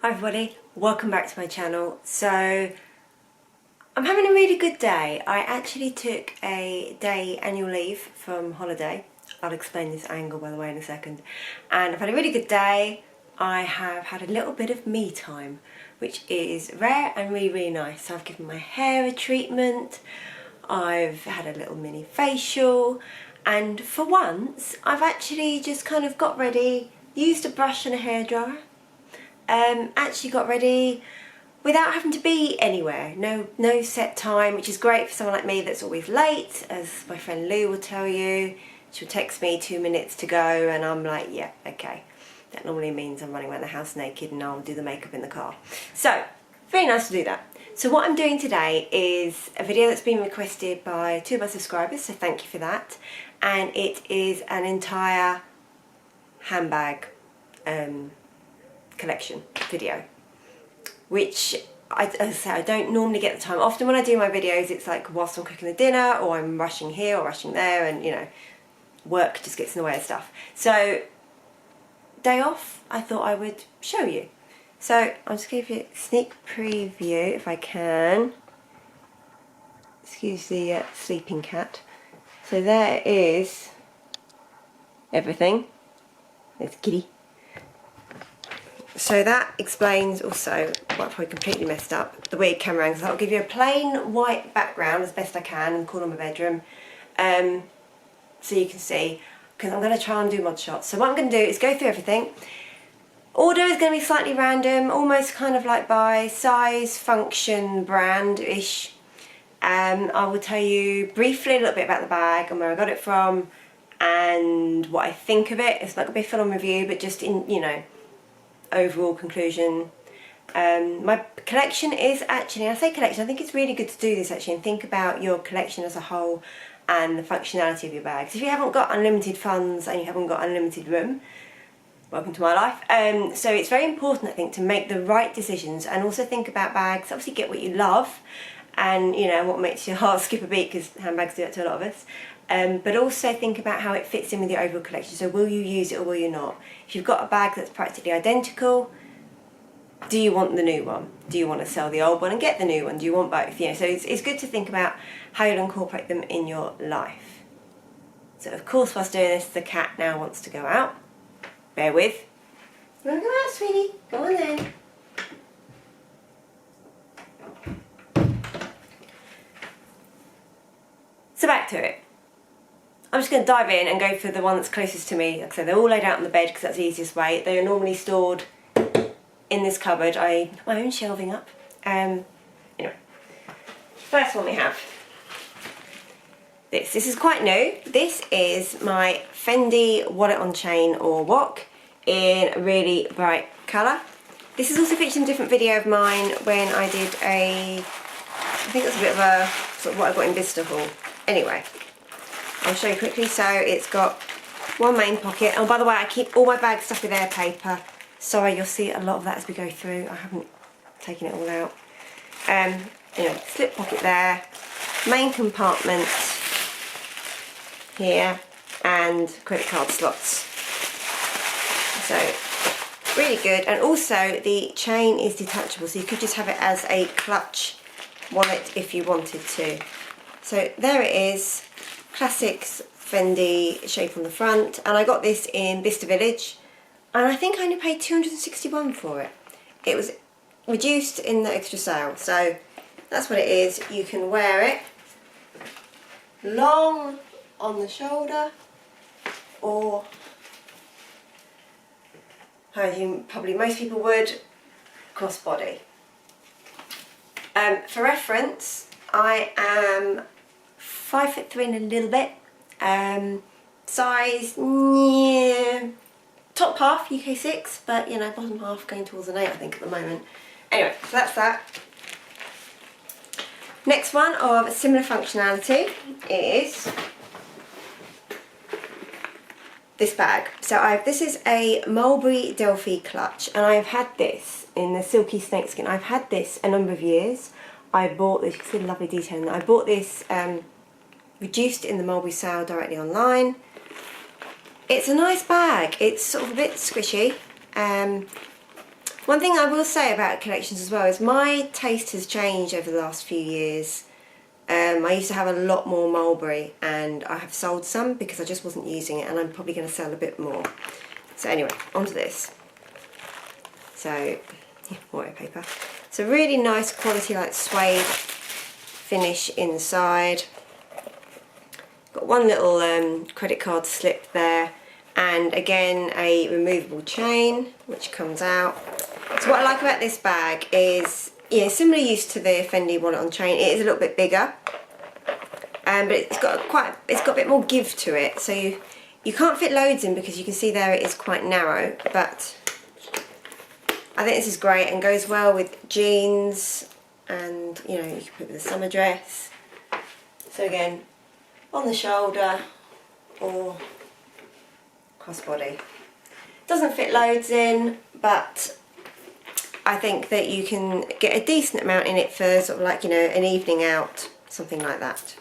Hi everybody, welcome back to my channel. So I'm having a really good day. I actually took a day annual leave from holiday. I'll explain this angle by the way in a second. And I've had a really good day. I have had a little bit of me time, which is rare and really nice. So I've given my hair a treatment, I've had a little mini facial, and for once I've actually just kind of got ready, used a brush and a hairdryer. Actually got ready without having to be anywhere, no set time, which is great for someone like me that's always late. As my friend Lou will tell you, she'll text me 2 minutes to go and I'm like, yeah, okay. That normally means I'm running around the house naked and I'll do the makeup in the car. So, very nice to do that. So what I'm doing today is a video that's been requested by 2 of my subscribers, so thank you for that. And it is an entire handbag collection video, which as I say, I don't normally get the time. Often when I do my videos it's like whilst I'm cooking the dinner or I'm rushing here or rushing there, and you know, work just gets in the way of stuff. So day off, I thought I would show you. So I'll just give you a sneak preview if I can. Excuse the sleeping cat. So there is everything. There's Kitty. So that explains also, well, I probably completely messed up, the weird camera angles. I'll give you a plain white background as best I can in the corner of my bedroom, so you can see, because I'm going to try and do mod shots. So what I'm going to do is go through everything. Order is going to be slightly random, almost kind of like by size, function, brand-ish. I will tell you briefly a little bit about the bag and where I got it from and what I think of it. It's not going to be a full-on review, but just in, you know, overall conclusion. My collection is actually, and I say collection, I think it's really good to do this actually and think about your collection as a whole and the functionality of your bags. If you haven't got unlimited funds and you haven't got unlimited room, welcome to my life. So it's very important, I think, to make the right decisions and also think about bags. Obviously get what you love and you know what makes your heart skip a beat, because handbags do that to a lot of us. But also think about how it fits in with your overall collection. So will you use it or will you not? If you've got a bag that's practically identical, do you want the new one? Do you want to sell the old one and get the new one? Do you want both? You know, so it's good to think about how you'll incorporate them in your life. So of course whilst doing this, the cat now wants to go out. Bear with. You want to go out, sweetie? Go on then. So back to it. I'm just going to dive in and go for the one that's closest to me. Like I said, they're all laid out on the bed because that's the easiest way. They are normally stored in this cupboard. I put my own shelving up. Anyway, first one we have this. This is quite new. This is my Fendi wallet on chain or wok in a really bright colour. This is also featured in a different video of mine when I did a, I think it's a bit of a sort of what I got in Vista haul. Anyway, I'll show you quickly. So it's got one main pocket. Oh, by the way, I keep all my bags stuffed with air paper. Sorry, you'll see a lot of that as we go through. I haven't taken it all out. Anyway, slip pocket there. Main compartment here, and credit card slots. So really good. And also the chain is detachable, so you could just have it as a clutch wallet if you wanted to. So there it is. Classics Fendi shape on the front, and I got this in Bicester Village and I think I only paid £261 for it. It was reduced in the extra sale, so that's what it is. You can wear it long on the shoulder or, as you probably most people would, crossbody. For reference, I am 5'3" and a little bit. Size, yeah, top half UK 6, but you know, bottom half going towards an 8 I think at the moment. Anyway, so that's that. Next one of similar functionality is this bag. So this is a Mulberry Delphi clutch, and I've had this in the silky snakeskin. I've had this a number of years. I bought this, you can see the lovely detail in that. I bought this reduced in the Mulberry sale directly online. It's a nice bag. It's sort of a bit squishy. One thing I will say about collections as well is my taste has changed over the last few years. I used to have a lot more Mulberry and I have sold some because I just wasn't using it, and I'm probably going to sell a bit more. So anyway, onto this. So, waterpaper. It's a really nice quality like suede finish inside. Got one little credit card slip there, and again a removable chain which comes out. So what I like about this bag is, yeah, similar use to the Fendi wallet on chain. It is a little bit bigger, but it's got a bit more give to it. So you can't fit loads in because you can see there it is quite narrow. But I think this is great and goes well with jeans, and you know, you can put it with a summer dress. So again, on the shoulder or crossbody. Doesn't fit loads in, but I think that you can get a decent amount in it for sort of like, you know, an evening out, something like that.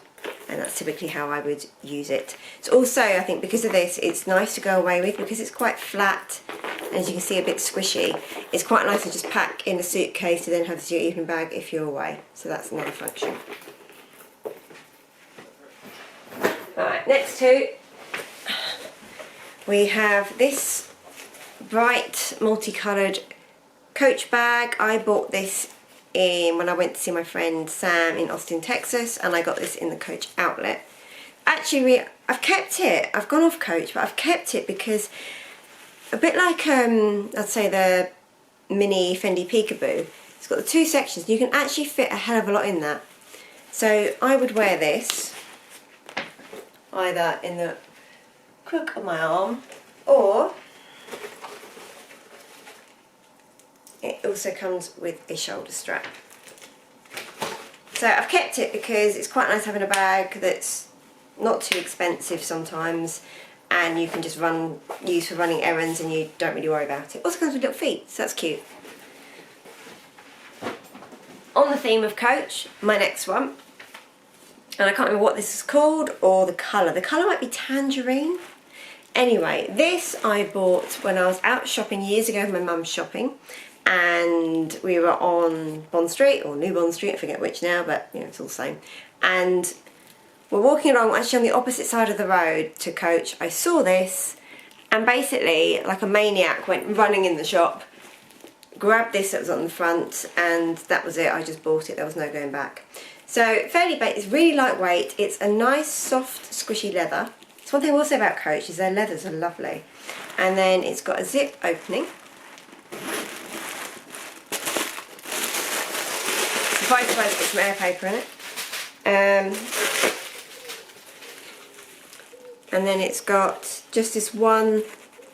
And that's typically how I would use it. It's also, I think, because of this, it's nice to go away with because it's quite flat, and as you can see, a bit squishy. It's quite nice to just pack in a suitcase to then have as your evening bag if you're away. So that's another function. Alright, next two, we have this bright multicoloured Coach bag. I bought this when I went to see my friend Sam in Austin, Texas, and I got this in the Coach outlet. Actually, I've kept it. I've gone off Coach, but I've kept it because a bit like I'd say the mini Fendi Peekaboo, it's got the two sections. You can actually fit a hell of a lot in that. So I would wear this either in the crook of my arm, or it also comes with a shoulder strap. So I've kept it because it's quite nice having a bag that's not too expensive sometimes, and you can just use for running errands and you don't really worry about it. Also comes with little feet, so that's cute. On the theme of Coach, my next one, and I can't remember what this is called or the colour. The colour might be tangerine. Anyway, this I bought when I was out shopping years ago with my mum's shopping, and we were on Bond Street, or New Bond Street, I forget which now, but you know, it's all the same. And we're walking along, actually on the opposite side of the road to Coach. I saw this, and basically, like a maniac, went running in the shop, grabbed this that was on the front, and that was it. I just bought it, there was no going back. So, fairly basic, it's really lightweight, it's a nice, soft, squishy leather. So one thing I will say about Coach is their leathers are lovely. And then it's got a zip opening. Surprise, surprise, it's some air paper in it. And then it's got just this one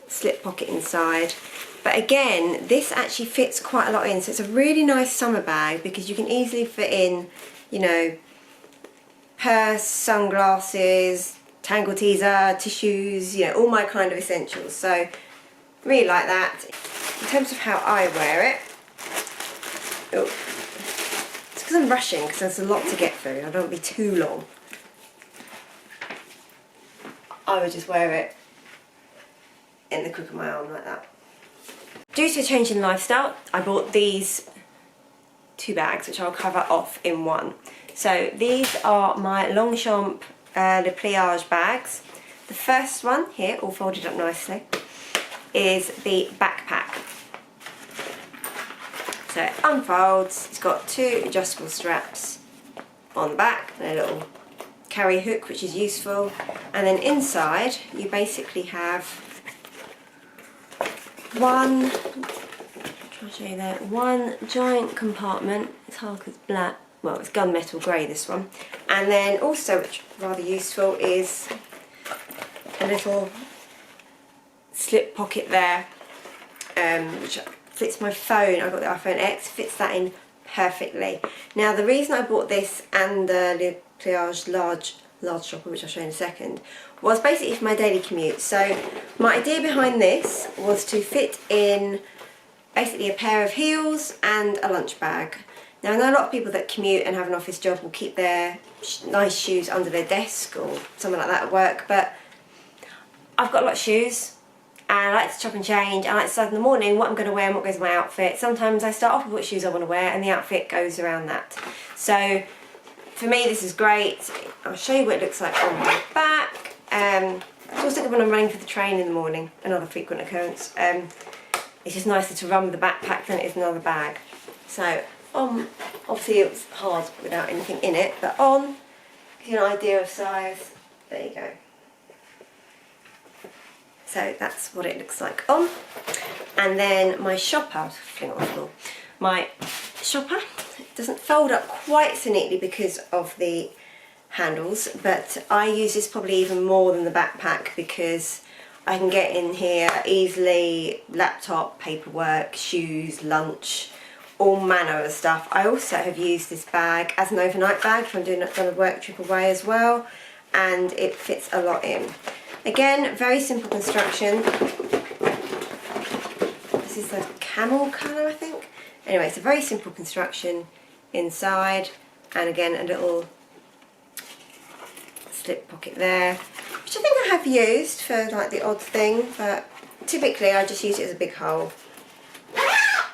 slip pocket inside. But again, this actually fits quite a lot in, so it's a really nice summer bag because you can easily fit in, you know, purse, sunglasses, tangle teaser, tissues, you know, all my kind of essentials. So really like that. In terms of how I wear it, oh, it's because I'm rushing because there's a lot to get through. I don't want to be too long. I would just wear it in the crook of my arm like that. Due to a change in lifestyle, I bought these two bags, which I'll cover off in one. So these are my Longchamp Le Pliage bags. The first one here, all folded up nicely, is the backpack. So it unfolds, it's got two adjustable straps on the back and a little carry hook, which is useful, and then inside you basically have one giant compartment. It's hard because it's black, well, it's gunmetal grey, this one, and then also, which is rather useful, is a little slip pocket there, which fits my phone. I've got the iPhone X, fits that in perfectly. Now the reason I bought this and the Le Pliage large shopper, which I'll show you in a second, was basically for my daily commute. So my idea behind this was to fit in basically a pair of heels and a lunch bag. Now I know a lot of people that commute and have an office job will keep their nice shoes under their desk or something like that at work, but I've got a lot of shoes and I like to chop and change. I like to decide in the morning what I'm going to wear and what goes with my outfit. Sometimes I start off with what shoes I want to wear and the outfit goes around that. So for me this is great. I'll show you what it looks like on my back. It's also good when I'm running for the train in the morning, another frequent occurrence. It's just nicer to run with the backpack than it is another bag. So obviously it was hard without anything in it, but on, give you an idea of size, there you go. So that's what it looks like on. And then my shopper, I'll fling it on the floor. My shopper doesn't fold up quite so neatly because of the handles, but I use this probably even more than the backpack because I can get in here easily laptop, paperwork, shoes, lunch, all manner of stuff. I also have used this bag as an overnight bag if I'm doing a work trip away as well, and it fits a lot in. Again, very simple construction. This is the camel colour, I think. Anyway, it's a very simple construction inside, and again a little slip pocket there, which I think I have used for like the odd thing, but typically I just use it as a big hole.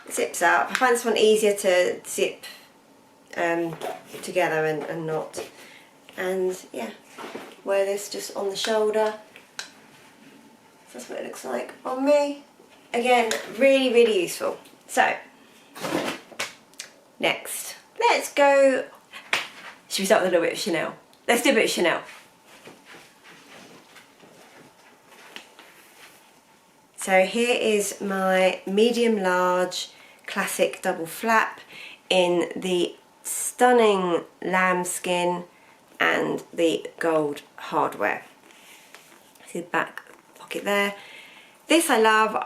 It zips up. I find this one easier to zip together and not. And yeah, wear this just on the shoulder. That's what it looks like on me. Again, really, really useful. So, next, let's go. Should we start with a little bit of Chanel? Let's do a bit of Chanel. So here is my medium large classic double flap in the stunning lambskin and the gold hardware. See the back pocket there. This I love.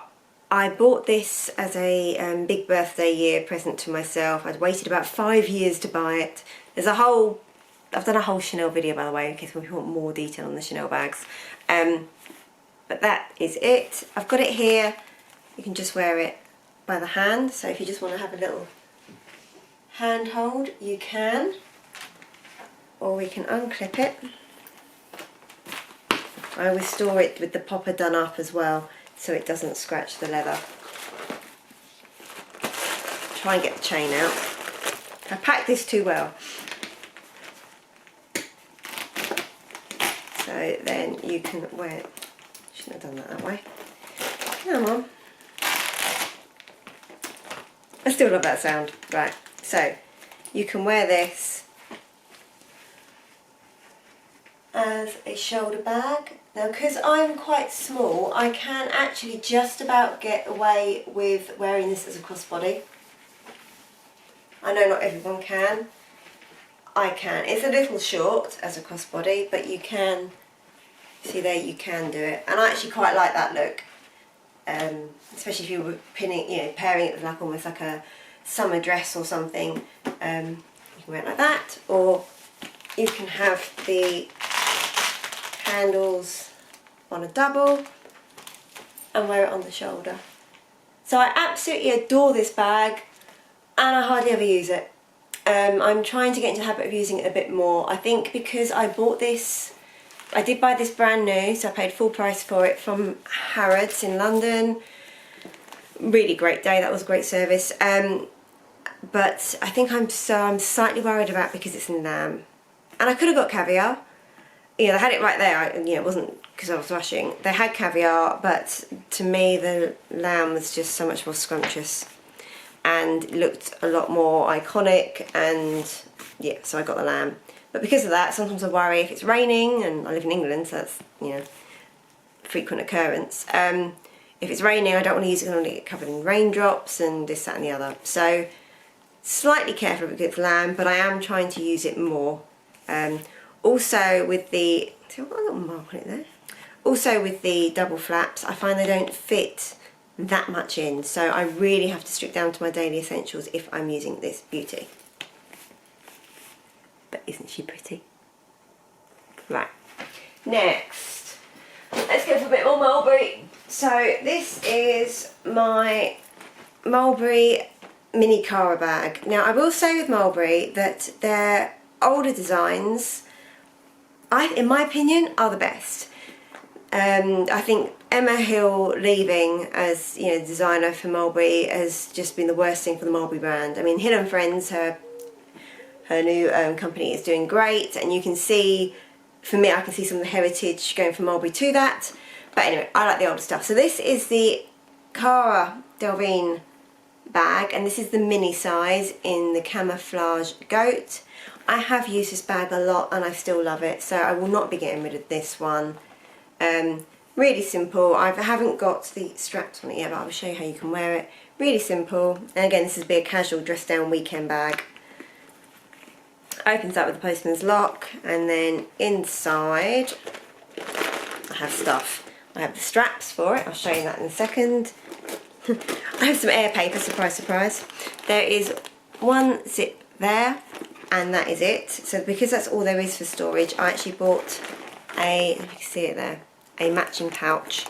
I bought this as a big birthday year present to myself. I'd waited about 5 years to buy it. There's a whole, I've done a whole Chanel video by the way in case we want more detail on the Chanel bags. But that is it. I've got it here. You can just wear it by the hand. So if you just want to have a little handhold, you can. Or we can unclip it. I always store it with the popper done up as well, so it doesn't scratch the leather. Try and get the chain out. I packed this too well. So then you can wear it. Shouldn't have done that way. Come on. I still love that sound. Right, so you can wear this as a shoulder bag. Now, because I'm quite small, I can actually just about get away with wearing this as a crossbody. I know not everyone can. I can. It's a little short as a crossbody, but you can, see there, you can do it. And I actually quite like that look. Especially if you were pinning, you know, pairing it with like almost like a summer dress or something. You can wear it like that, or you can have the handles on a double and wear it on the shoulder. So I absolutely adore this bag, and I hardly ever use it. I'm trying to get into the habit of using it a bit more. I think because I bought this, I did buy this brand new, so I paid full price for it from Harrods in London. Really great day, that was a great service. But I think I'm slightly worried about because it's in lamb. And I could have got caviar. You know, they had it right there. You know, it wasn't because I was rushing. They had caviar, but to me the lamb was just so much more scrumptious and looked a lot more iconic, and yeah, so I got the lamb. But because of that, sometimes I worry if it's raining, and I live in England, so that's, you know, frequent occurrence. If it's raining, I don't want to use it, I'm going to get covered in raindrops and this, that and the other. So slightly careful with it's lamb, but I am trying to use it more. Also with the, see, I've got a little mark on it there. Also with the double flaps, I find they don't fit that much in, so I really have to strip down to my daily essentials if I'm using this beauty. But isn't she pretty? Right, next, let's go for a bit more Mulberry. So this is my Mulberry mini Cara bag. Now I will say with Mulberry that their older designs, in my opinion, are the best. I think Emma Hill leaving as, you know, designer for Mulberry has just been the worst thing for the Mulberry brand. I mean, Hill and Friends, her new company, is doing great, and you can see, for me, I can see some of the heritage going from Mulberry to that. But anyway, I like the older stuff. So this is the Cara Delevingne bag, and this is the mini size in the camouflage goat. I have used this bag a lot and I still love it, so I will not be getting rid of this one. Really simple. I haven't got the straps on it yet, but I'll show you how you can wear it. Really simple, and again, this is a casual dress down weekend bag. Opens up with the postman's lock, and then inside I have stuff. I have the straps for it, I'll show you that in a second. I have some air paper, surprise surprise. There is one zip there, and that is it. So because that's all there is for storage, I actually bought a, you can see it there, a matching pouch,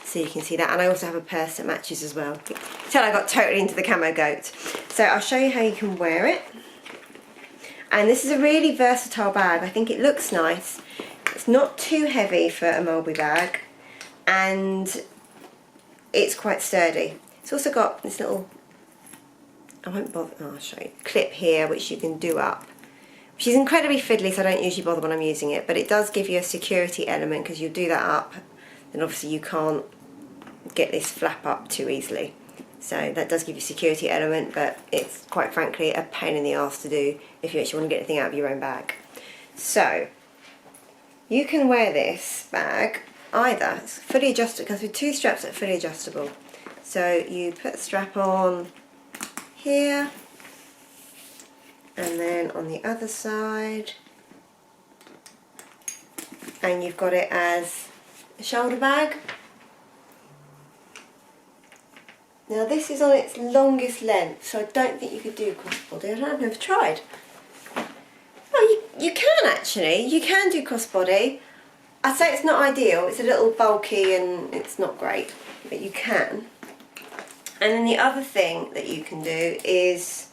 so you can see that. And I also have a purse that matches as well. Till I got totally into the camo goat. So I'll show you how you can wear it. And this is a really versatile bag. I think it looks nice. It's not too heavy for a Mulberry bag, and it's quite sturdy. It's also got this little, I won't bother, I'll show you, clip here which you can do up. Which is incredibly fiddly, so I don't usually bother when I'm using it, but it does give you a security element, because you do that up, then obviously you can't get this flap up too easily. So that does give you a security element, but it's quite frankly a pain in the arse to do if you actually want to get anything out of your own bag. So you can wear this bag either, it's fully adjustable, it comes with two straps that are fully adjustable. So you put the strap on here, and then on the other side, and you've got it as a shoulder bag. Now this is on its longest length, so I don't think you could do crossbody. I've never tried. Oh, you can actually. You can do crossbody. I'd say it's not ideal. It's a little bulky and it's not great, but you can. And then the other thing that you can do is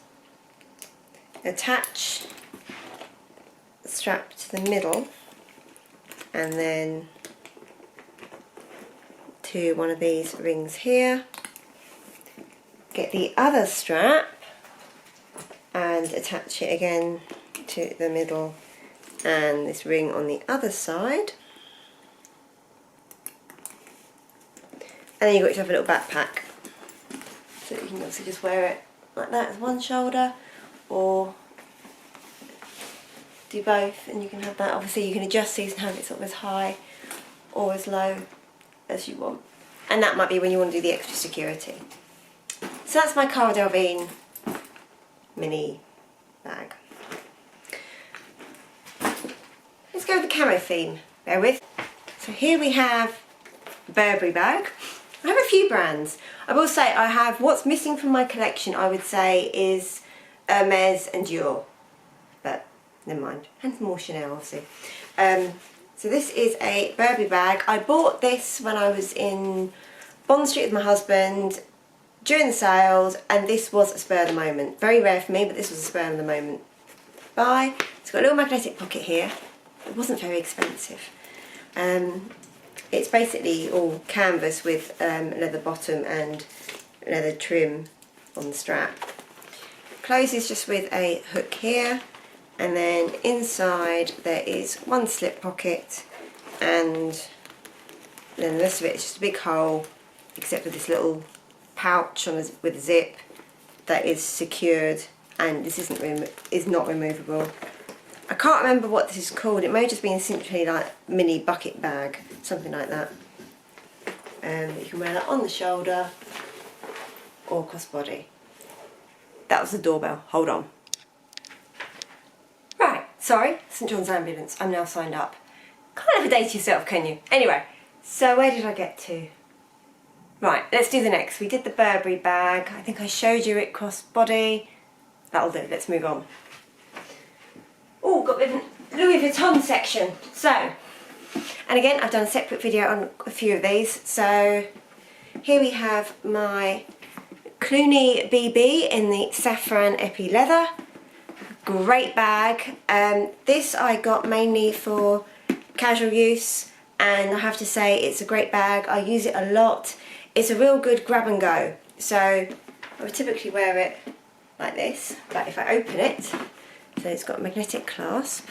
attach the strap to the middle, and then to one of these rings here. Get the other strap and attach it again to the middle, and this ring on the other side. And then you've got yourself a little backpack. So you can obviously just wear it like that as one shoulder, or do both, and you can have that. Obviously you can adjust these and have it sort of as high or as low as you want. And that might be when you want to do the extra security. So that's my Cara Delevingne mini bag. Let's go with the camo theme, bear with. So here we have the Burberry bag. I have a few brands. I will say I have, what's missing from my collection I would say is Hermes and Dior, but never mind, and some more Chanel obviously. So this is a Burberry bag. I bought this when I was in Bond Street with my husband during the sales, and this was a spur of the moment. Very rare for me, but this was a spur of the moment buy. It's got a little magnetic pocket here. It wasn't very expensive. It's basically all canvas with leather bottom and leather trim on the strap. Closes just with a hook here, and then inside there is one slip pocket, and then the rest of it is just a big hole, except for this little pouch on with a zip that is secured, and this is not removable. I can't remember what this is called. It may just be simply like mini bucket bag, something like that. You can wear that on the shoulder or crossbody. That was the doorbell. Hold on. Right, sorry, St John's Ambulance. I'm now signed up. Can't ever date yourself, can you? Anyway, so where did I get to? Right, let's do the next. We did the Burberry bag. I think I showed you it crossbody. That'll do. Let's move on. Oh, got the Louis Vuitton section. So, and again, I've done a separate video on a few of these. So, here we have my Clooney BB in the saffron epi leather. Great bag. This I got mainly for casual use, and I have to say it's a great bag. I use it a lot. It's a real good grab and go. So I would typically wear it like this, but if I open it, so it's got a magnetic clasp,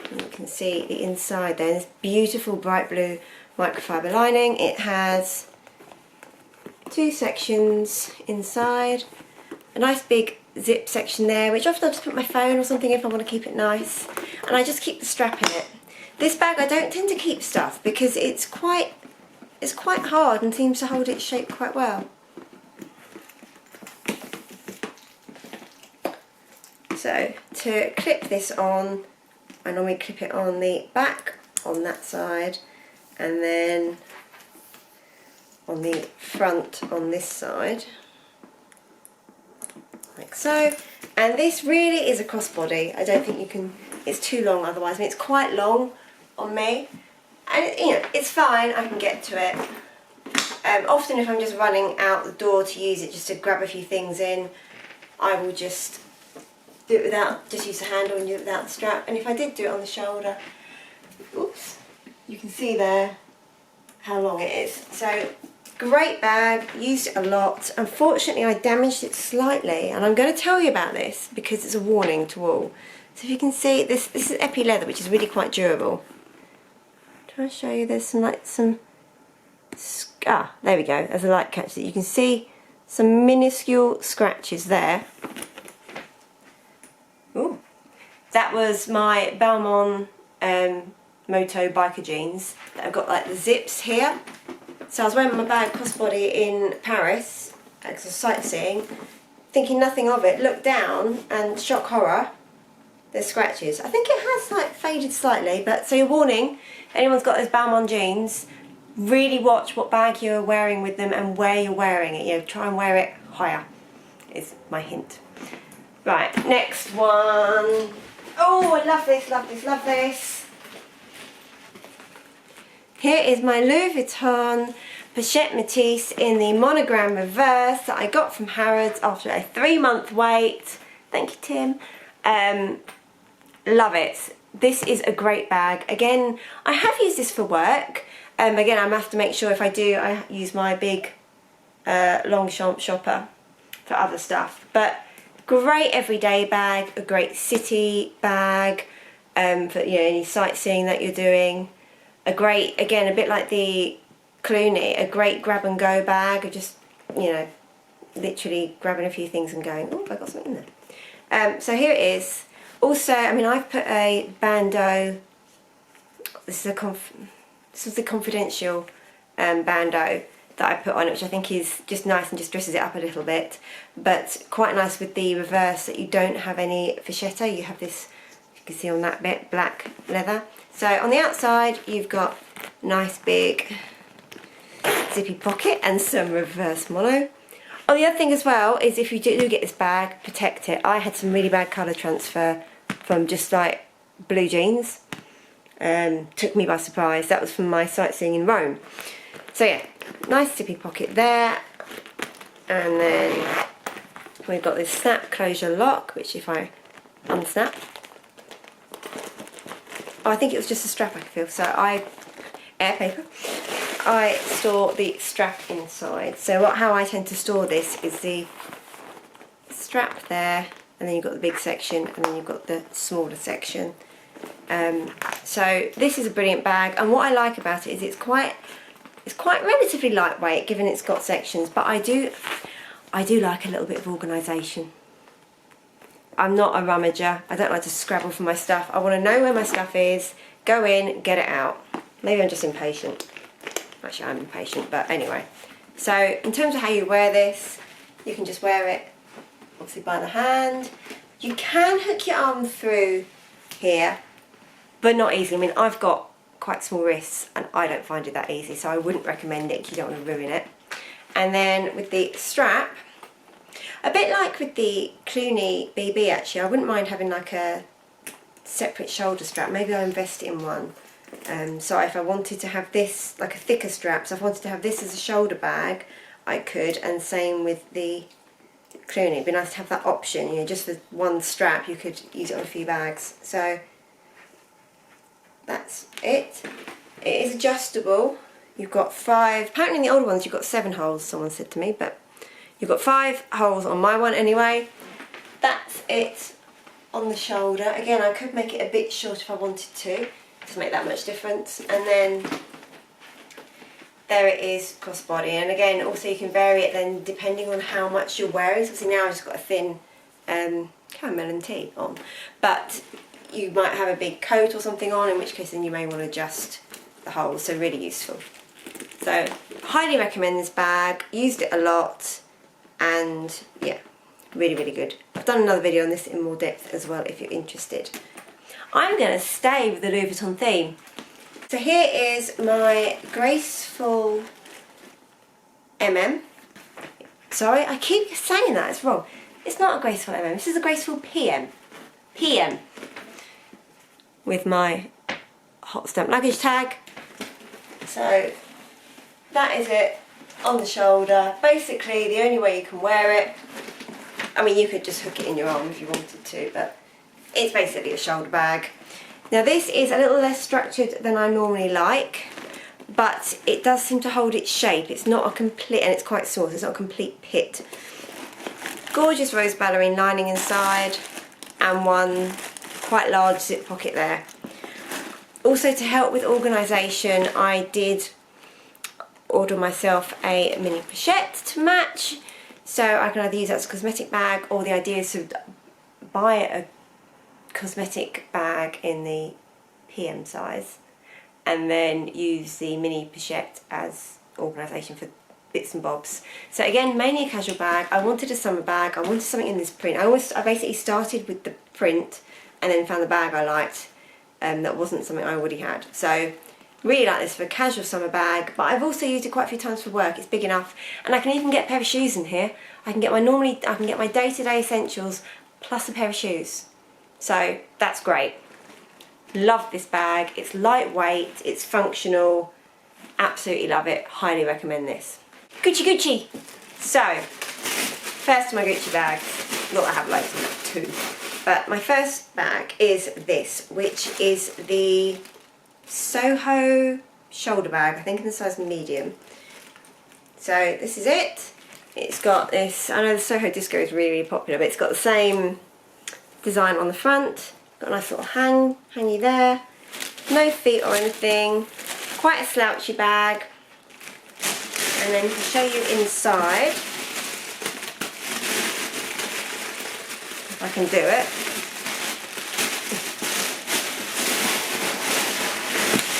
and you can see the inside there, this beautiful bright blue microfiber lining. It has 2 sections inside, a nice big zip section there, which often I just put my phone or something if I want to keep it nice, and I just keep the strap in it. This bag I don't tend to keep stuff because it's quite hard and seems to hold its shape quite well. So to clip this on, I normally clip it on the back on that side, and then on the front on this side, like so. And this really is a crossbody. I don't think you can, it's too long otherwise. I mean, it's quite long on me, and you know, it's fine, I can get to it. Often if I'm just running out the door to use it just to grab a few things in, I will just do it without, just use the handle and do it without the strap. And if I did do it on the shoulder, oops, you can see there how long it is. So great bag, used it a lot. Unfortunately I damaged it slightly, and I'm going to tell you about this because it's a warning to all. So if you can see, this is epi leather, which is really quite durable. Try to show you, there's some there we go, as a light catches it. You can see some minuscule scratches there. Ooh. That was my Balmain Moto biker jeans that I've got like the zips here. So I was wearing my bag crossbody in Paris because I was sightseeing, thinking nothing of it, looked down and shock horror, there's scratches. I think it has like faded slightly, but so your warning, if anyone's got those Balmain jeans, really watch what bag you're wearing with them and where you're wearing it. You know, try and wear it higher is my hint. Right, next one. Oh, I love this, love this, love this. Here is my Louis Vuitton Pochette Metis in the monogram reverse that I got from Harrods after a 3-month wait. Thank you, Tim. Love it. This is a great bag. Again, I have used this for work. Again, I have to make sure if I do, I use my big Longchamp shopper for other stuff. But great everyday bag, a great city bag for any sightseeing that you're doing. A great, again, a bit like the Clooney, a great grab and go bag of just, literally grabbing a few things and going, oh, I got something in there. So here it is. Also, I mean, I've put a bandeau. This was the confidential bandeau that I put on it, which I think is just nice and just dresses it up a little bit, but quite nice with the reverse that you don't have any fichetta. You have this, you can see on that bit, black leather. So on the outside you've got nice big zippy pocket and some reverse mono. Oh, the other thing as well is if you do get this bag, protect it. I had some really bad colour transfer from just like blue jeans. Took me by surprise. That was from my sightseeing in Rome. So yeah, nice zippy pocket there, and then we've got this snap closure lock, which if I unsnap, oh, I think it was just a strap I could feel. So air paper. I store the strap inside. So how I tend to store this is the strap there, and then you've got the big section, and then you've got the smaller section. So this is a brilliant bag, and what I like about it is it's quite relatively lightweight given it's got sections, but I do like a little bit of organisation. I'm not a rummager. I don't like to scrabble for my stuff. I want to know where my stuff is, go in, get it out. Maybe I'm just impatient. Actually, I'm impatient, but anyway. So in terms of how you wear this, you can just wear it obviously by the hand. You can hook your arm through here, but not easily. I mean, I've got quite small wrists and I don't find it that easy, so I wouldn't recommend it. You don't want to ruin it. And then with the strap, a bit like with the Clooney BB actually, I wouldn't mind having like a separate shoulder strap. Maybe I'll invest in one. So if I wanted to have this, like a thicker strap, so if I wanted to have this as a shoulder bag, I could, and same with the Clooney. It'd be nice to have that option, just for one strap you could use it on a few bags. So that's it. It is adjustable. You've got 5, apparently in the older ones you've got 7 holes, someone said to me, but you've got 5 holes on my one anyway. That's it on the shoulder. Again, I could make it a bit short if I wanted to make that much difference. And then there it is crossbody, and again also you can vary it then depending on how much you're wearing. So obviously now I've just got a thin caramel and tea on, but you might have a big coat or something on, in which case then you may want to adjust the holes, so really useful. So highly recommend this bag, used it a lot, and yeah, really really good. I've done another video on this in more depth as well if you're interested. I'm going to stay with the Louis Vuitton theme. So here is my Graceful Sorry, I keep saying that, it's wrong. It's not a Graceful this is a Graceful PM. With my hot stamp luggage tag. So that is it on the shoulder. Basically the only way you can wear it, I mean you could just hook it in your arm if you wanted to, but it's basically a shoulder bag. Now this is a little less structured than I normally like, but it does seem to hold its shape. It's not a complete, and it's quite small, so it's not a complete pit. Gorgeous rose ballerine lining inside, and one quite large zip pocket there. Also, to help with organisation, I did order myself a mini pochette to match, so I can either use that as a cosmetic bag, or the idea is to buy a cosmetic bag in the PM size and then use the mini pochette as organisation for bits and bobs. So again, mainly a casual bag. I wanted a summer bag, I wanted something in this print. I basically started with the print and then found the bag I liked that wasn't something I already had. So really like this for a casual summer bag, but I've also used it quite a few times for work. It's big enough, and I can even get a pair of shoes in here. I can get my day-to-day essentials plus a pair of shoes. So that's great. Love this bag. It's lightweight, it's functional, absolutely love it. Highly recommend this. Gucci! So, first my Gucci bags. Not that I have loads of them, 2. But my first bag is this, which is the Soho shoulder bag, I think in the size medium. So this is it. It's got this, I know the Soho Disco is really, really popular, but it's got the same design on the front. Got a nice little hangy there. No feet or anything. Quite a slouchy bag. And then to show you inside, if I can do it.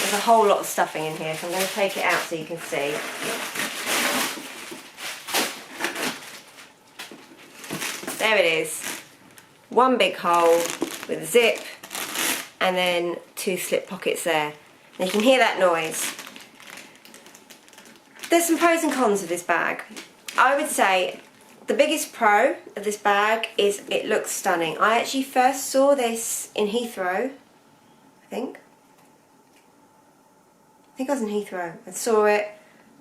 There's a whole lot of stuffing in here, so I'm going to take it out so you can see. There it is. One big hole with a zip and then 2 slip pockets there. And you can hear that noise. There's some pros and cons of this bag. I would say the biggest pro of this bag is it looks stunning. I actually first saw this in Heathrow, I think I was in Heathrow. I saw it,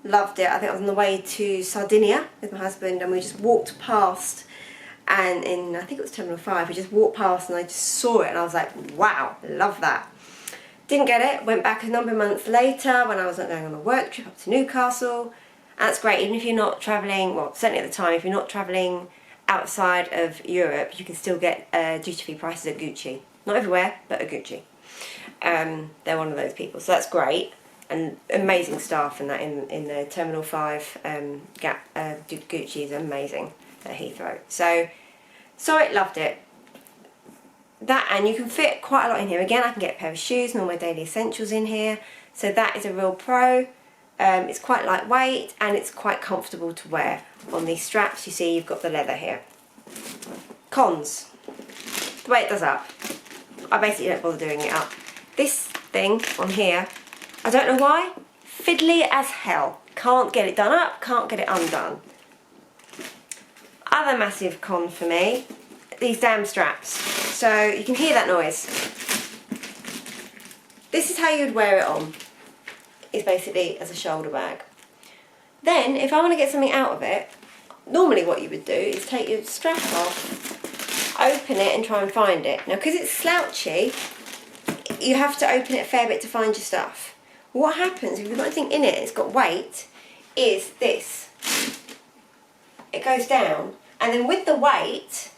loved it. I think I was on the way to Sardinia with my husband, and we just walked past, and I think it was Terminal 5, we just walked past and I just saw it and I was like, wow, love that. Didn't get it, went back a number of months later when I was going on a work trip up to Newcastle. And that's great, even if you're not travelling, well certainly at the time, if you're not travelling outside of Europe, you can still get duty-free prices at Gucci. Not everywhere, but at Gucci. They're one of those people, so that's great. And amazing staff in that in the Terminal 5 Gucci is amazing at Heathrow. So saw it, loved it. That, and you can fit quite a lot in here. Again, I can get a pair of shoes and all my daily essentials in here. So that is a real pro. It's quite lightweight and it's quite comfortable to wear. On these straps, you see you've got the leather here. Cons. The way it does up. I basically don't bother doing it up. This thing on here, I don't know why, fiddly as hell. Can't get it done up, can't get it undone. Other massive con for me, these damn straps. So you can hear that noise. This is how you'd wear it on. It's basically as a shoulder bag. Then, if I want to get something out of it, normally what you would do is take your strap off, open it and try and find it. Now, because it's slouchy, you have to open it a fair bit to find your stuff. What happens if you've got anything in it, it's got weight, is this. It goes down, and then with the weight,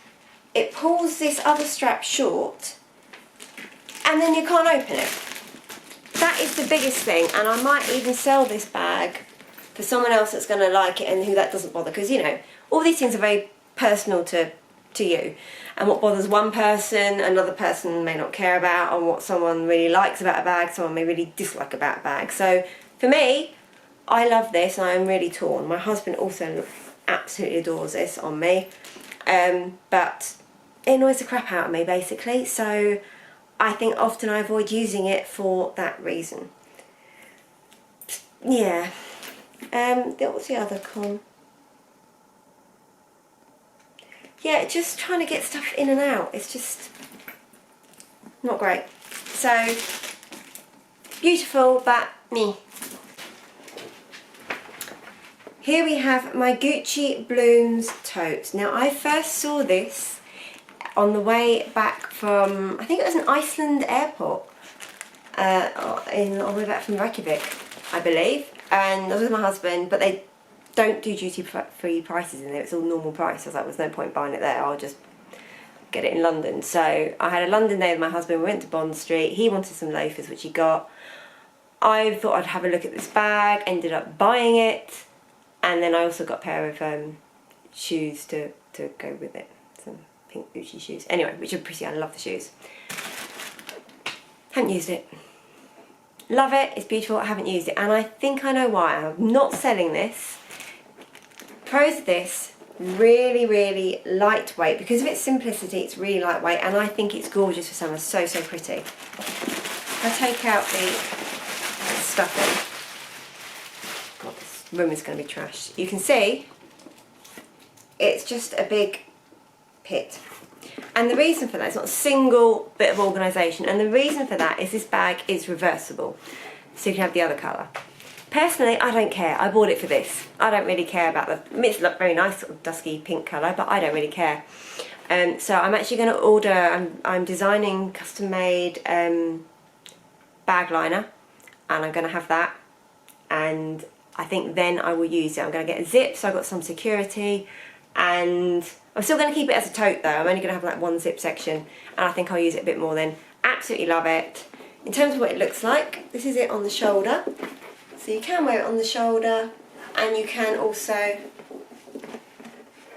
it pulls this other strap short, and then you can't open it. That is the biggest thing, and I might even sell this bag for someone else that's going to like it and who that doesn't bother, because, you know, all these things are very personal to you, and what bothers one person, another person may not care about, and what someone really likes about a bag, someone may really dislike about a bag. So for me, I love this, and I am really torn. My husband also absolutely adores this on me, but it annoys the crap out of me basically, so I think often I avoid using it for that reason. Yeah. What's the other con? Yeah, just trying to get stuff in and out, it's just not great. So, beautiful, but meh. Here we have my Gucci Blooms tote. Now, I first saw this on the way back from, I think it was an Iceland airport, on the way back from Reykjavik, I believe. And I was with my husband, but they don't do duty-free prices in there. It's all normal price. I was like, there's no point buying it there. I'll just get it in London. So I had a London day with my husband. We went to Bond Street. He wanted some loafers, which he got. I thought I'd have a look at this bag. Ended up buying it. And then I also got a pair of shoes to go with it. Some pink Gucci shoes. Anyway, which are pretty. I love the shoes. Haven't used it. Love it. It's beautiful. I haven't used it. And I think I know why. I'm not selling this. Pros of this, really, really lightweight. Because of its simplicity, it's really lightweight, and I think it's gorgeous for summer. So, so pretty. If I take out the stuffing, God, this room is going to be trashed. You can see, it's just a big pit. And the reason for that, it's not a single bit of organisation, and the reason for that is this bag is reversible. So you can have the other colour. Personally, I don't care. I bought it for this. I don't really care about the... It's a very nice sort of dusky pink colour, but I don't really care. So I'm actually going to order... I'm designing custom-made bag liner, and I'm going to have that. And I think then I will use it. I'm going to get a zip, so I've got some security. And I'm still going to keep it as a tote, though. I'm only going to have like one zip section, and I think I'll use it a bit more then. Absolutely love it. In terms of what it looks like, this is it on the shoulder. So you can wear it on the shoulder, and you can also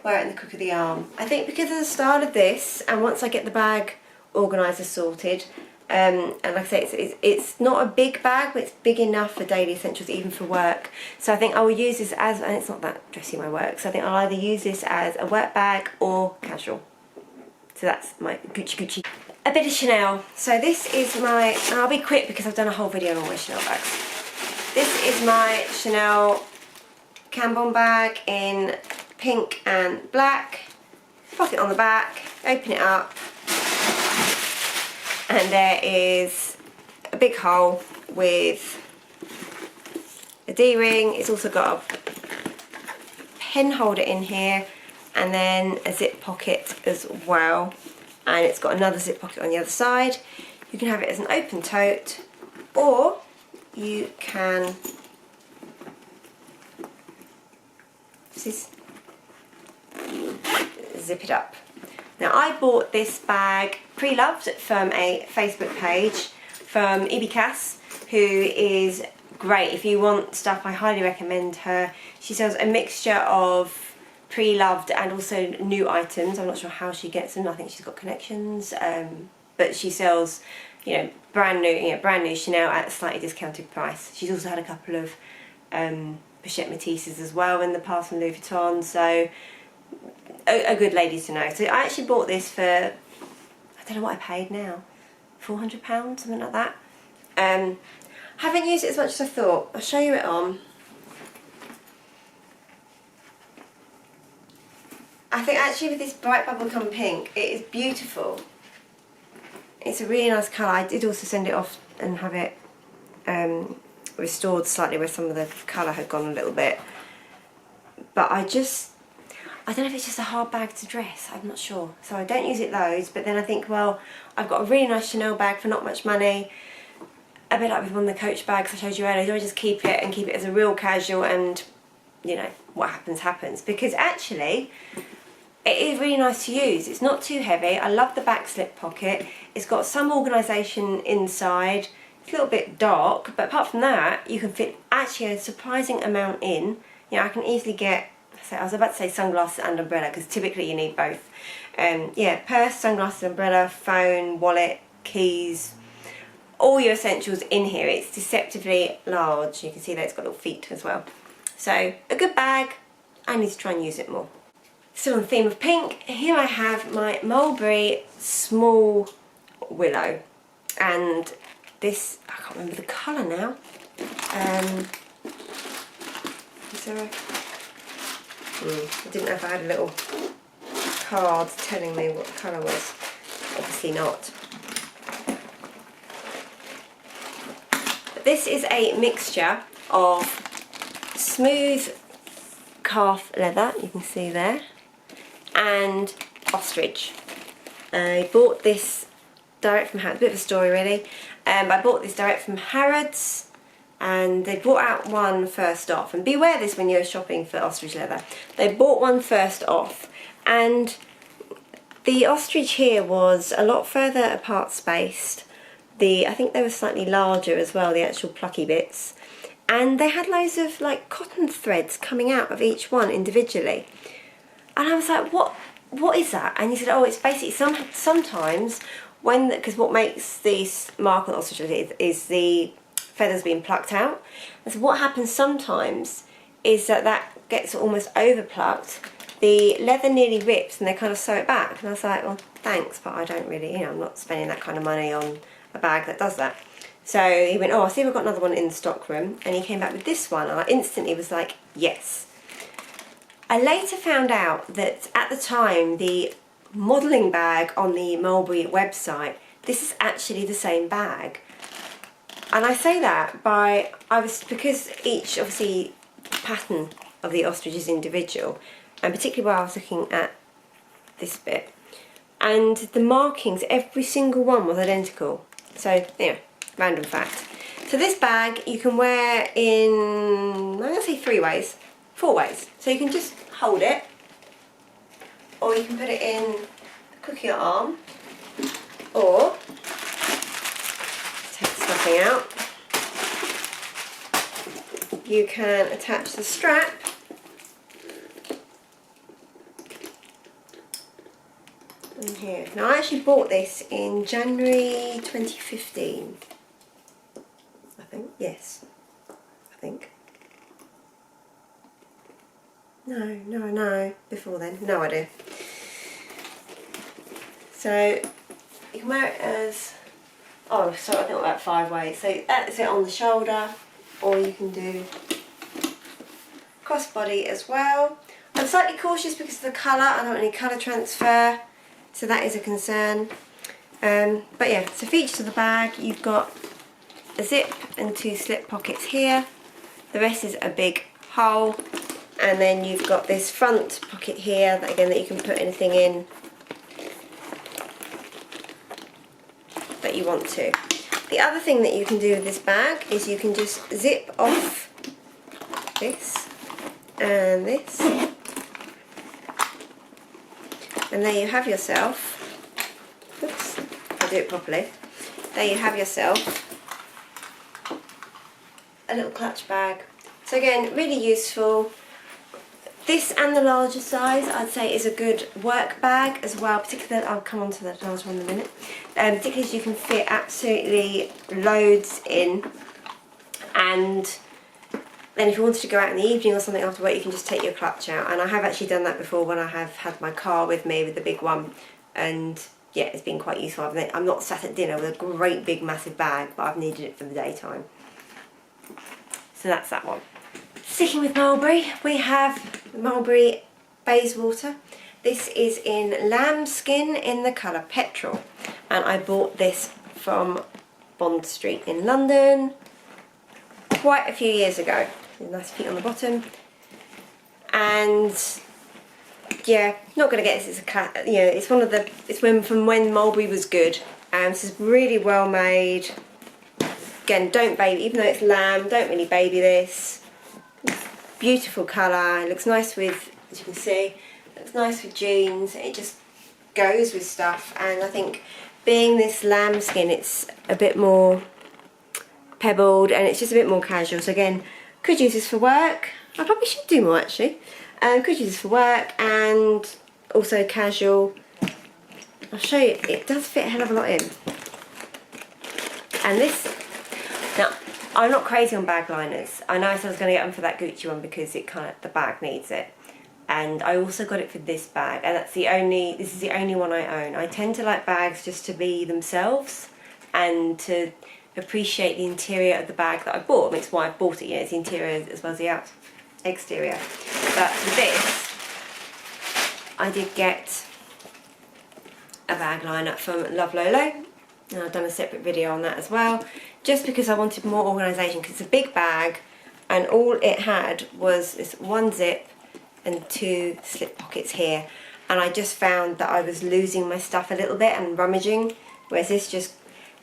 wear it in the crook of the arm. I think because of the style of this, and once I get the bag organised and sorted, and like I say, it's not a big bag, but it's big enough for daily essentials, even for work. So I think I will use this as, and it's not that dressy my work, so I think I'll either use this as a work bag or casual. So that's my Gucci. A bit of Chanel. So this is my, and I'll be quick because I've done a whole video on all my Chanel bags. This is my Chanel Cambon bag in pink and black. Pocket on the back, open it up, and there is a big hole with a D-ring. It's also got a pen holder in here, and then a zip pocket as well. And it's got another zip pocket on the other side. You can have it as an open tote, or you can zip it up. Now, I bought this bag pre-loved from a Facebook page from Ibi Cass, who is great. If you want stuff, I highly recommend her. She sells a mixture of pre-loved and also new items. I'm not sure how she gets them. I think she's got connections, but she sells, you know, brand new Chanel at a slightly discounted price. She's also had a couple of Pochette Metises as well in the past from Louis Vuitton. So a good lady to know. So I actually bought this for, I don't know what I paid now, £400, something like that. Haven't used it as much as I thought. I'll show you it on. I think actually with this bright bubblegum pink, it is beautiful. It's a really nice colour. I did also send it off and have it restored slightly where some of the colour had gone a little bit. But I don't know if it's just a hard bag to dress, I'm not sure. So I don't use it loads, but then I think, well, I've got a really nice Chanel bag for not much money. a bit like with one of the Coach bags I showed you earlier, I just keep it and keep it as a real casual, and you know, what happens happens, because actually it is really nice to use. It's not too heavy. I love the back slip pocket. It's got some organisation inside. It's a little bit dark, but apart from that, you can fit actually a surprising amount in. You know, I can easily get, I was about to say sunglasses and umbrella, because typically you need both. Yeah, purse, sunglasses, umbrella, phone, wallet, keys, all your essentials in here. It's deceptively large. You can see that it's got little feet as well. So a good bag. I need to try and use it more. Still on the theme of pink, here I have my Mulberry Small Willow, and this, I can't remember the colour now. Is there a, I didn't know if I had a little card telling me what the colour was. Obviously not. But this is a mixture of smooth calf leather, you can see there, and ostrich. I bought this direct from Harrods, a bit of a story really. I bought this direct from Harrods, and they brought out one first off, and beware this when you're shopping for ostrich leather. They bought one first off, and the ostrich here was a lot further apart spaced. I think they were slightly larger as well, the actual plucky bits. And they had loads of like cotton threads coming out of each one individually. And I was like, what is that? And he said, oh, it's basically sometimes when, because what makes this mark on ostrich is the feathers being plucked out. And so what happens sometimes is that gets almost over plucked. The leather nearly rips and they kind of sew it back. And I was like, well, thanks, but I don't really, you know, I'm not spending that kind of money on a bag that does that. So he went, oh, I see we've got another one in the stock room, and he came back with this one, and I instantly was like, yes. I later found out that at the time, the modelling bag on the Mulberry website, this is actually the same bag. And I say that because each, obviously, pattern of the ostrich is individual, and particularly while I was looking at this bit, and the markings, every single one was identical. So, yeah. Random fact. So this bag you can wear in, I'm going to say 4 ways. So you can just hold it, or you can put it in the cookie arm, or take the stuffing out. You can attach the strap in here. Now I actually bought this in January 2015. Yes, I think. No, before then, no idea. So you can wear it as, oh, so I think about 5 ways. So that's it on the shoulder, or you can do crossbody as well. I'm slightly cautious because of the colour. I don't want any colour transfer, so that is a concern. But yeah, so features of the bag, you've got a zip and 2 slip pockets here. The rest is a big hole, and then you've got this front pocket here that you can put anything in that you want to. The other thing that you can do with this bag is you can just zip off this and this, and there you have yourself, oops, if I do it properly, there you have yourself a little clutch bag. So again, really useful. This and the larger size I'd say is a good work bag as well, particularly, I'll come on to the large one in a minute, particularly as you can fit absolutely loads in, and then if you wanted to go out in the evening or something after work, you can just take your clutch out. And I have actually done that before when I have had my car with me with the big one, and yeah, it's been quite useful. I'm not sat at dinner with a great big massive bag, but I've needed it for the daytime. So that's that one. Sticking with Mulberry, we have Mulberry Bayswater. This is in lambskin in the colour petrol, and I bought this from Bond Street in London quite a few years ago. Nice feet on the bottom, and yeah, not going to get this as a you know, it's one of the, from when Mulberry was good. This is really well made. again, don't baby, even though it's lamb, don't really baby this. Beautiful colour, it looks nice with, as you can see, it looks nice with jeans, it just goes with stuff. And I think being this lamb skin, it's a bit more pebbled and it's just a bit more casual. So again, could use this for work. I probably should do more actually. Could use this for work and also casual. I'll show you, it does fit a hell of a lot in. And this, now I'm not crazy on bag liners. I know I said I was going to get them for that Gucci one because it kind of, the bag needs it. And I also got it for this bag, and that's this is the only one I own. I tend to like bags just to be themselves and to appreciate the interior of the bag that I bought. I mean, it's why I bought it, you know, it's the interior as well as the exterior. But with this, I did get a bag liner from Love Lolo, and I've done a separate video on that as well, just because I wanted more organisation, because it's a big bag and all it had was this one zip and 2 slip pockets here, and I just found that I was losing my stuff a little bit and rummaging, whereas this just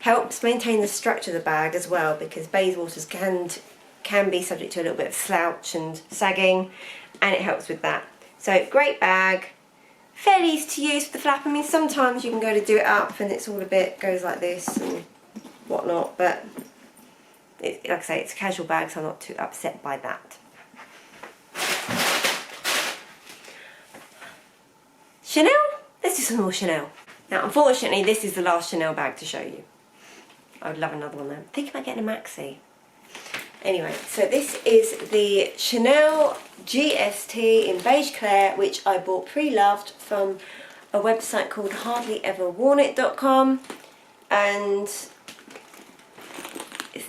helps maintain the structure of the bag as well, because Bayswaters can be subject to a little bit of slouch and sagging, and it helps with that. So great bag, fairly easy to use with the flap. I mean, sometimes you can go to do it up and it's all a bit, goes like this and whatnot, but like I say, it's a casual bag, so I'm not too upset by that. Chanel? Let's do some more Chanel. Now, unfortunately, this is the last Chanel bag to show you. I would love another one though. Think about getting a maxi. Anyway, so this is the Chanel GST in beige clair, which I bought pre-loved from a website called hardlyeverwornit.com, and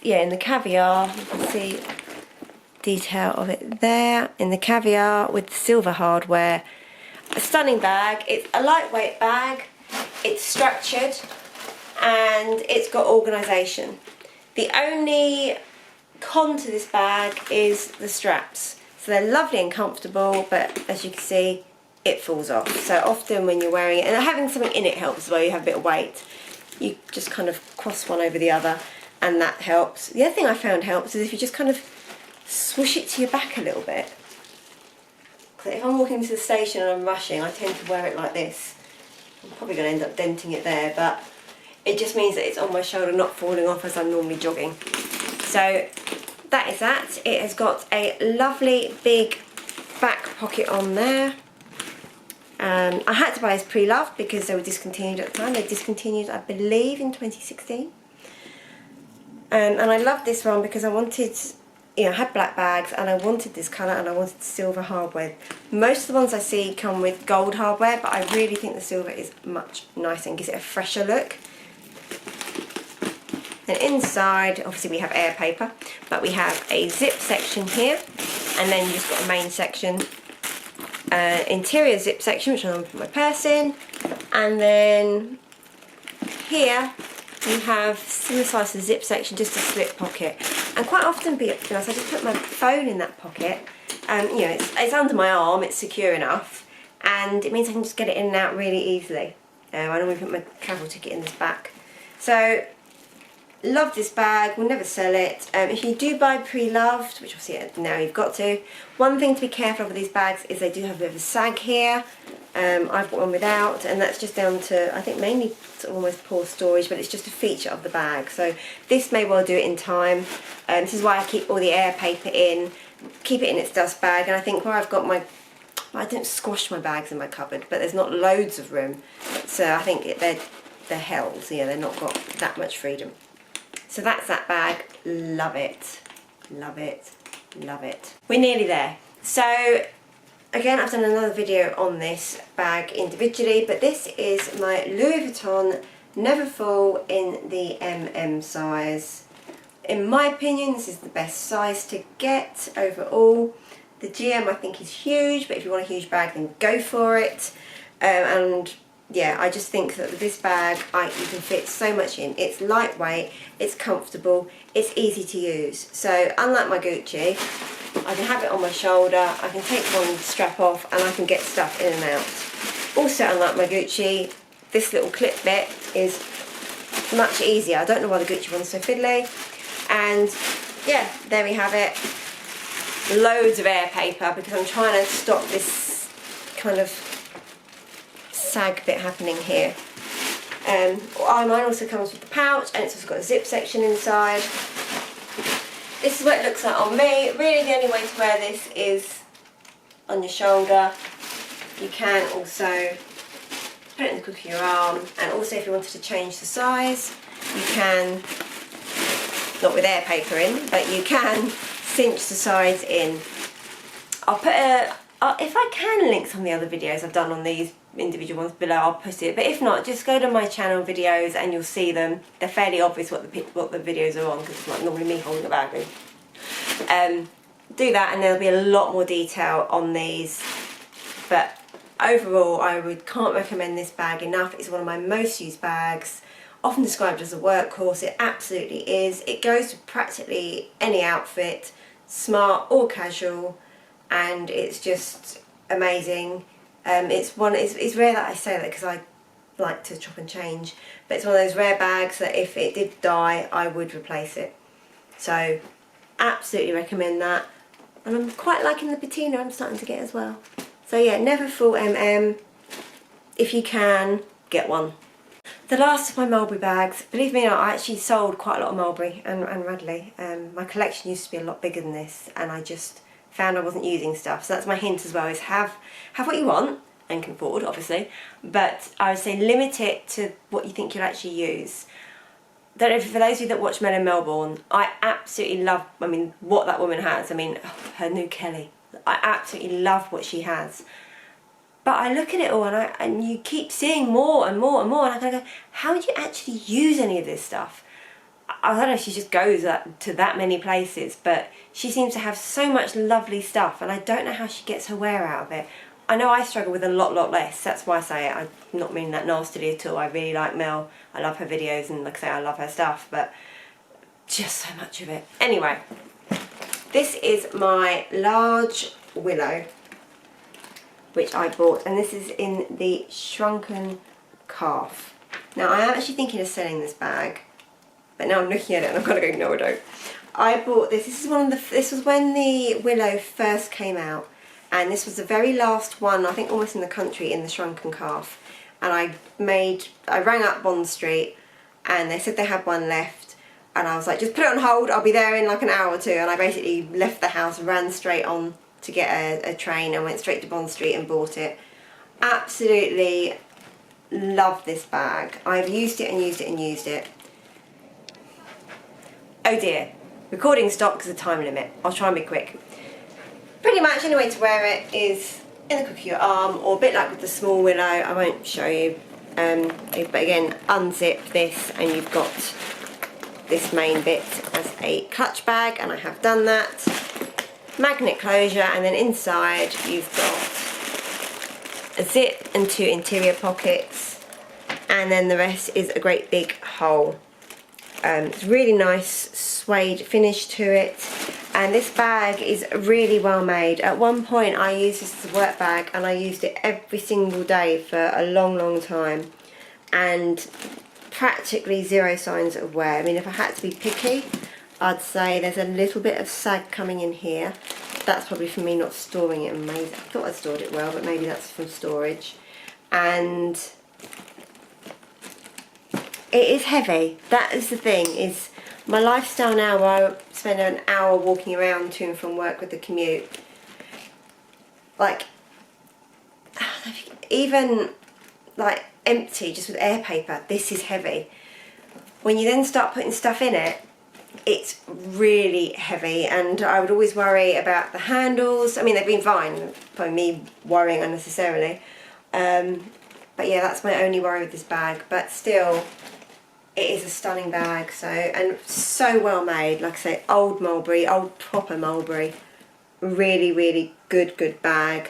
yeah, in the caviar, you can see detail of it there, in the caviar with silver hardware. A stunning bag. It's a lightweight bag, it's structured, and it's got organisation. The only con to this bag is the straps. So they're lovely and comfortable, but as you can see, it falls off. So often when you're wearing it, and having something in it helps as well, you have a bit of weight. You just kind of cross one over the other, and that helps. The other thing I found helps is if you just kind of swoosh it to your back a little bit. If I'm walking to the station and I'm rushing, I tend to wear it like this. I'm probably going to end up denting it there, but it just means that it's on my shoulder, not falling off as I'm normally jogging. So that is that. It has got a lovely big back pocket on there. I had to buy this pre-loved because they were discontinued at the time. They discontinued, I believe, in 2016. And I love this one because I wanted, you know, I had black bags and I wanted this colour and I wanted silver hardware. Most of the ones I see come with gold hardware, but I really think the silver is much nicer and gives it a fresher look. And inside, obviously we have air paper, but we have a zip section here, and then you've just got a main section, interior zip section, which I'm going to put my purse in, and then here you have similar size to the zip section, just a slip pocket. And quite often, to be honest, I just put my phone in that pocket, and you know, it's under my arm, it's secure enough, and it means I can just get it in and out really easily. I normally put my travel ticket in this back. So, love this bag, will never sell it. If you do buy pre-loved, which obviously now you've got to, one thing to be careful of with these bags is they do have a bit of a sag here. I've got one without, and that's just down to, I think, mainly sort of almost poor storage, but it's just a feature of the bag. So this may well do it in time. This is why I keep all the air paper in, keep it in its dust bag, and I think where I've got my, I don't squash my bags in my cupboard, but there's not loads of room, so I think they're hells, yeah, they've not got that much freedom. So that's that bag. Love it, love it, love it. We're nearly there. So again, I've done another video on this bag individually, but this is my Louis Vuitton Neverfull in the MM size. In my opinion, this is the best size to get overall. The GM I think is huge, but if you want a huge bag, then go for it. And yeah, I just think that with this bag, you can fit so much in. It's lightweight, it's comfortable, it's easy to use. So unlike my Gucci, I can have it on my shoulder, I can take one strap off, and I can get stuff in and out. Also, unlike my Gucci, this little clip bit is much easier. I don't know why the Gucci one's so fiddly. And yeah, there we have it. Loads of air paper because I'm trying to stop this kind of sag bit happening here. Mine also comes with the pouch, and it's also got a zip section inside. This is what it looks like on me. Really the only way to wear this is on your shoulder. You can also put it in the crook of your arm, and also if you wanted to change the size, you can, not with air paper in, but you can cinch the sides in. I'll put if I can link some of the other videos I've done on these individual ones below, I'll put it, but if not, just go to my channel videos and you'll see them. They're fairly obvious what the videos are on, because it's not normally me holding a bag in. Do that and there'll be a lot more detail on these, but overall can't recommend this bag enough. It's one of my most used bags, often described as a workhorse. It absolutely is. It goes with practically any outfit, smart or casual, and it's just amazing. It's rare that I say that because I like to chop and change, but it's one of those rare bags that if it did die, I would replace it. So absolutely recommend that, and I'm quite liking the patina I'm starting to get as well. So yeah, Neverfull MM, if you can, get one. The last of my Mulberry bags, believe me or not, I actually sold quite a lot of Mulberry and Radley. My collection used to be a lot bigger than this, and I just found I wasn't using stuff. So that's my hint as well, is have what you want and can afford, obviously, but I would say limit it to what you think you'll actually use. Don't know, for those of you that watch Mel in Melbourne, I absolutely love, what that woman has. Her new Kelly. I absolutely love what she has. But I look at it all and you keep seeing more and more and more, and I kind of go, how do you actually use any of this stuff? I don't know if she just goes to that many places, but she seems to have so much lovely stuff, and I don't know how she gets her wear out of it. I know I struggle with a lot less. That's why I say it. I'm not meaning that nastily at all. I really like Mel. I love her videos, and like I say, I love her stuff, but just so much of it. Anyway, this is my large willow, which I bought, and this is in the shrunken calf. Now I am actually thinking of selling this bag, but now I'm looking at it and I've got to go, no I don't. I bought this. This was when the willow first came out, and this was the very last one, I think almost in the country, in the shrunken calf. And I rang up Bond Street and they said they had one left, and I was like, just put it on hold, I'll be there in like an hour or two. And I basically left the house, ran straight on to get a train, and went straight to Bond Street and bought it. Absolutely love this bag. I've used it and used it and used it. Oh dear, recording stops is a time limit. I'll try and be quick. Pretty much any way to wear it is in the crook of your arm, or a bit like with the small willow. I won't show you, but again, unzip this and you've got this main bit as a clutch bag, and I have done that. Magnet closure, and then inside you've got a zip and 2 interior pockets, and then the rest is a great big hole. It's really nice suede finish to it, and this bag is really well made. At one point I used this as a work bag, and I used it every single day for a long time, and practically zero signs of wear. If I had to be picky, I'd say there's a little bit of sag coming in here. That's probably from me not storing it amazing. I thought I stored it well, but maybe that's from storage. And it is heavy. That is the thing, is my lifestyle now, where I spend an hour walking around to and from work with the commute. Like, even like empty, just with air paper, this is heavy. When you then start putting stuff in it, it's really heavy, and I would always worry about the handles. They've been fine, by me worrying unnecessarily. But yeah, that's my only worry with this bag. But still, it is a stunning bag, and so well made. Like I say, old Mulberry, old proper Mulberry. Really good bag.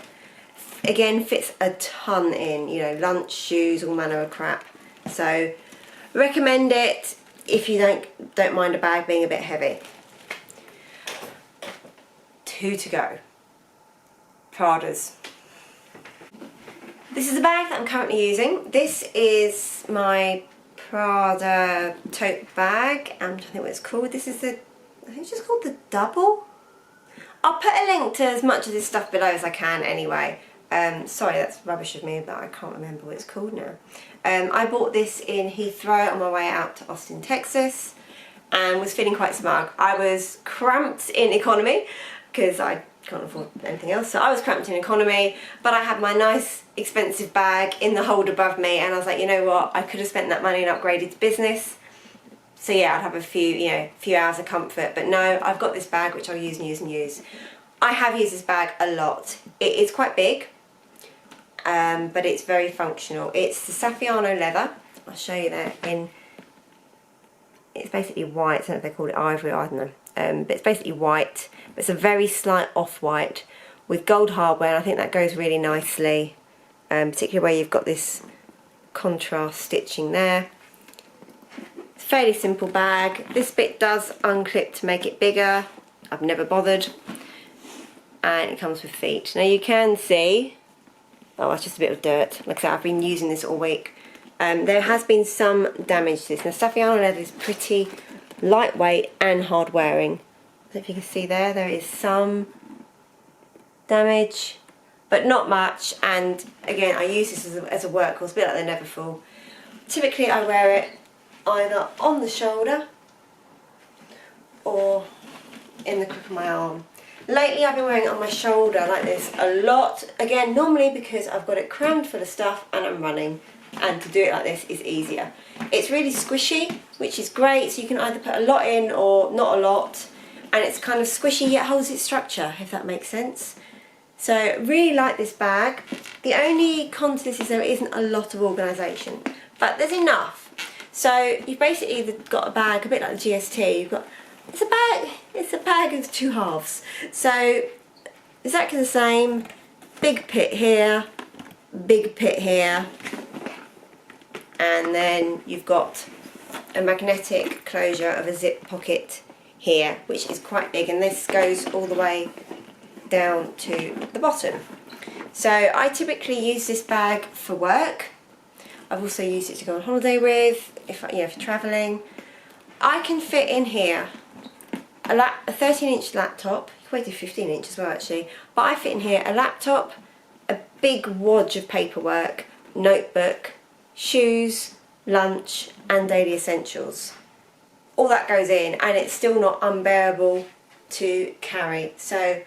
Again, fits a ton in, lunch, shoes, all manner of crap. So recommend it if you don't mind a bag being a bit heavy. 2 to go. Pradas. This is the bag that I'm currently using. This is my Prada tote bag. I'm trying to think what it's called. This is the I think it's just called the Double. I'll put a link to as much of this stuff below as I can anyway. Sorry, that's rubbish of me, but I can't remember what it's called now. I bought this in Heathrow on my way out to Austin, Texas, and was feeling quite smug. I was cramped in economy because I can't afford anything else, so I was cramped in economy, but I had my nice expensive bag in the hold above me, and I was like, you know what, I could have spent that money and upgraded to business. So yeah, I'd have a few hours of comfort, but no, I've got this bag which I'll use and use and use. I have used this bag a lot. It is quite big, but it's very functional. It's the Saffiano leather. I'll show you that it's basically white. I don't know if they call it ivory, I don't know. But it's basically white. But it's a very slight off-white with gold hardware, and I think that goes really nicely, particularly where you've got this contrast stitching there. It's a fairly simple bag. This bit does unclip to make it bigger. I've never bothered. And it comes with feet. Now you can see, oh, that's just a bit of dirt. Like I said, I've been using this all week. There has been some damage to this. Now Saffiano leather is pretty lightweight and hard wearing. I don't know if you can see there is some damage, but not much. And again, I use this as a workhorse, a bit like the Neverfull. Typically I wear it either on the shoulder or in the crook of my arm. Lately I've been wearing it on my shoulder like this a lot. Again, normally because I've got it crammed full of stuff and I'm running, and to do it like this is easier. It's really squishy, which is great, so you can either put a lot in or not a lot, and it's kind of squishy yet holds its structure, if that makes sense. So really like this bag. The only con to this is there isn't a lot of organisation, but there's enough. So you've basically got a bag a bit like the GST. You've got it's a bag of two halves. So exactly the same. Big pit here, big pit here, and then you've got a magnetic closure of a zip pocket here, which is quite big, and this goes all the way down to the bottom. So I typically use this bag for work. I've also used it to go on holiday with, if for travelling. I can fit in here a 13-inch laptop. You can weigh to 15-inch as well actually, but I fit in here a laptop, a big wad of paperwork, notebook, shoes, lunch and daily essentials. All that goes in, and it's still not unbearable to carry. So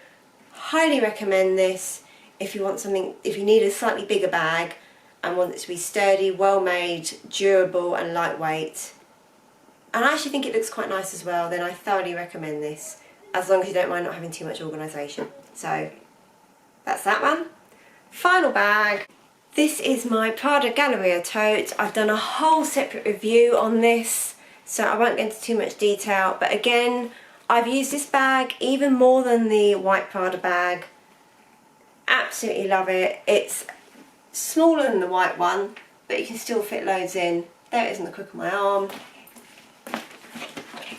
highly recommend this if you want something, if you need a slightly bigger bag and want it to be sturdy, well made, durable and lightweight. And I actually think it looks quite nice as well, then I thoroughly recommend this, as long as you don't mind not having too much organisation. So that's that one. Final bag. This is my Prada Galleria tote. I've done a whole separate review on this, so I won't go into too much detail, but again, I've used this bag even more than the white Prada bag. Absolutely love it. It's smaller than the white one, but you can still fit loads in. There it is on the crook of my arm.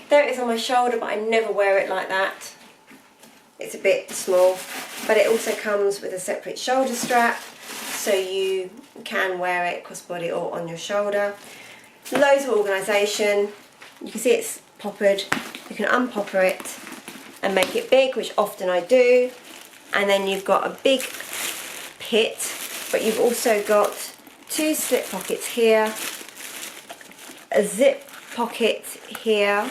There it is on my shoulder, but I never wear it like that. It's a bit small, but it also comes with a separate shoulder strap, so you can wear it crossbody or on your shoulder. Loads of organisation. You can see it's poppered. You can unpopper it and make it big, which often I do. And then you've got a big pit, but you've also got two slip pockets here, a zip pocket here,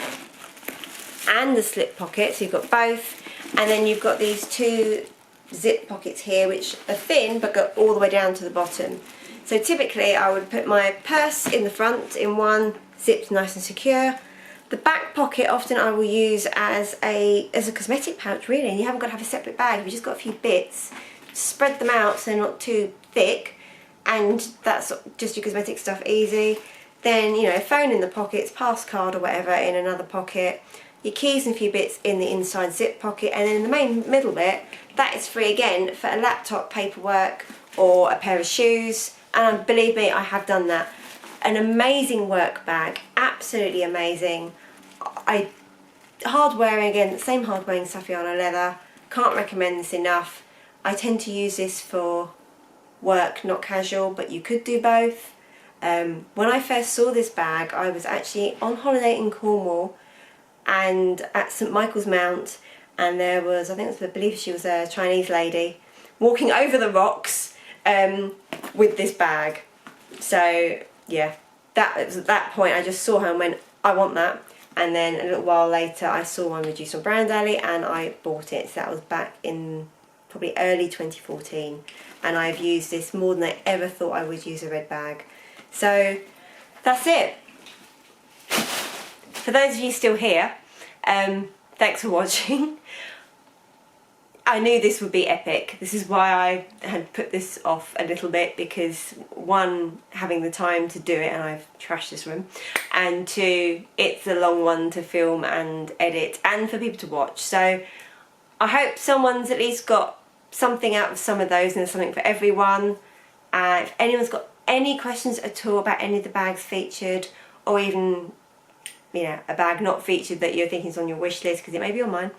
and a slip pocket, so you've got both. And then you've got these two zip pockets here, which are thin but go all the way down to the bottom. So typically I would put my purse in the front in one, zipped nice and secure. The back pocket often I will use as a cosmetic pouch really, and you haven't got to have a separate bag. You've just got a few bits, spread them out so they're not too thick, and that's just your cosmetic stuff easy. Then, you know, phone in the pockets, pass card or whatever in another pocket, your keys and a few bits in the inside zip pocket, and then in the main middle bit, that is free again for a laptop, paperwork or a pair of shoes. And believe me, I have done that. An amazing work bag, absolutely amazing. Hard wearing, again, same hard wearing Saffiano leather, can't recommend this enough. I tend to use this for work, not casual, but you could do both. When I first saw this bag, I was actually on holiday in Cornwall and at St Michael's Mount, and there was, I believe she was a Chinese lady, walking over the rocks with this bag. So yeah, that was at that point I just saw her and went, I want that. And then a little while later I saw one reduced on Brand Alley and I bought it. So that was back in probably early 2014, and I've used this more than I ever thought I would use a red bag. So that's it. For those of you still here, thanks for watching. I knew this would be epic. This is why I had put this off a little bit, because one, having the time to do it, and I've trashed this room, and two, it's a long one to film and edit and for people to watch. So I hope someone's at least got something out of some of those, and there's something for everyone. If anyone's got any questions at all about any of the bags featured, or even, you know, a bag not featured that you're thinking is on your wish list, because it may be on mine,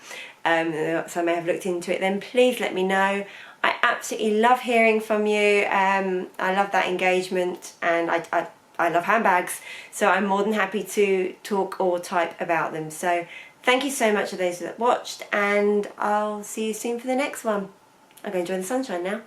so I may have looked into it, then please let me know. I absolutely love hearing from you. I love that engagement, and I love handbags, so I'm more than happy to talk or type about them. So thank you so much to those that watched, and I'll see you soon for the next one. I'm going to enjoy the sunshine now.